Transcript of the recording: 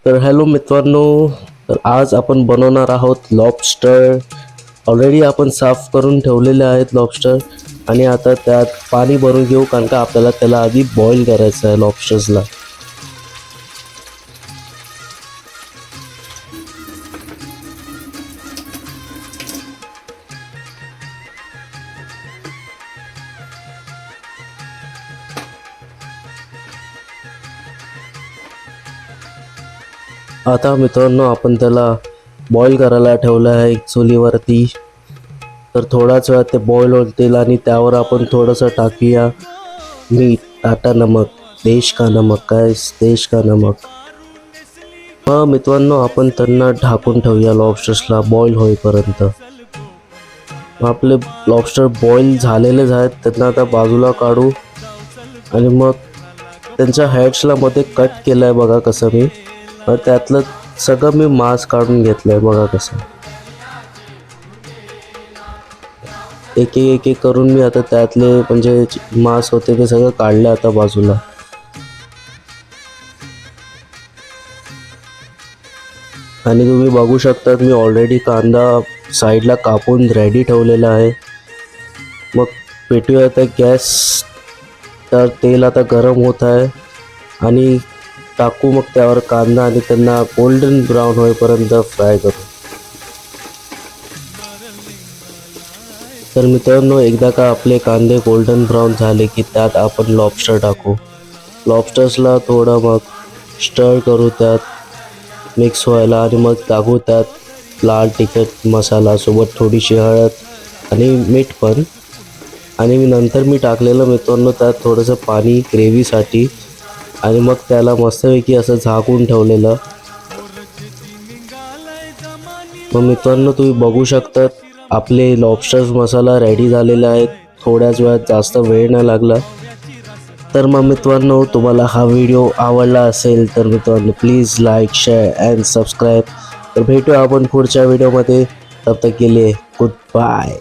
तर हॅलो मित्रांनो, तर आज आपण बनवणार आहोत लॉबस्टर. ऑलरेडी आपण साफ करून ठेवलेले आहेत लॉबस्टर आणि आता त्यात पाणी भरून घेऊ, कारण का आपल्याला त्याला आधी बॉईल करायचं आहे लॉबस्टर्सला. आता मित्रांनो, आपण त्याला बॉईल करायला ठेवलं आहे एक चुलीवरती. तर थोडाच वेळात ते बॉईल होतील आणि त्यावर आपण थोडंसं टाकूया मीठ, टाटा नमक, देश का नमक, काय देश का नमक. मित्रांनो, आपण त्यांना ढाकून ठेवूया लॉबस्टर्सला बॉईल होईपर्यंत. आपले लॉबस्टर बॉईल झालेलेच आहेत, त्यांना आता बाजूला काढू आणि मग त्यांच्या हेड्सला मध्ये कट केलं आहे बघा कसं मी. त्यातलं सगळं मी मांस काढून घेतलं आहे बघा कसं. एक एक एक करून मी आता त्यातले म्हणजे मांस होते ते सगळं काढलं आता बाजूला. आणि तुम्ही बघू शकता मी ऑलरेडी कांदा साईडला कापून रेडी ठेवलेला आहे. मग पेटूया आता गॅस. तर तेल आता गरम होत आहे आणि टाकू मग त्यावर कांदा आणि त्यांना गोल्डन ब्राऊन होईपर्यंत फ्राय करू. तर मित्रांनो, एकदा का आपले कांदे गोल्डन ब्राऊन झाले की त्यात आपण लॉबस्टर टाकू. लॉबस्टर्सला थोडं मग स्टर करू त्यात मिक्स व्हायला आणि मग टाकू त्यात लाल तिखट मसाला सोबत थोडीशी हळद आणि मीठ पण. आणि नंतर मी टाकलेलं मित्रांनो त्यात थोडंसं पाणी ग्रेव्हीसाठी आणि मग त्याला मस्तपैकी असं झाकून ठेवलेलं. मग मित्रांनो, तुम्ही बघू शकता आपले लॉबस्टर्स मसाला रेडी झालेला आहे. थोड्याच वेळात, जास्त वेळ नाही लागला. तर मग मित्रांनो, तुम्हाला हा व्हिडिओ आवडला असेल तर मित्रांनो please like, share and subscribe. तर भेटूया आपण पुढच्या व्हिडिओमध्ये. तब तक के लिए गुड बाय.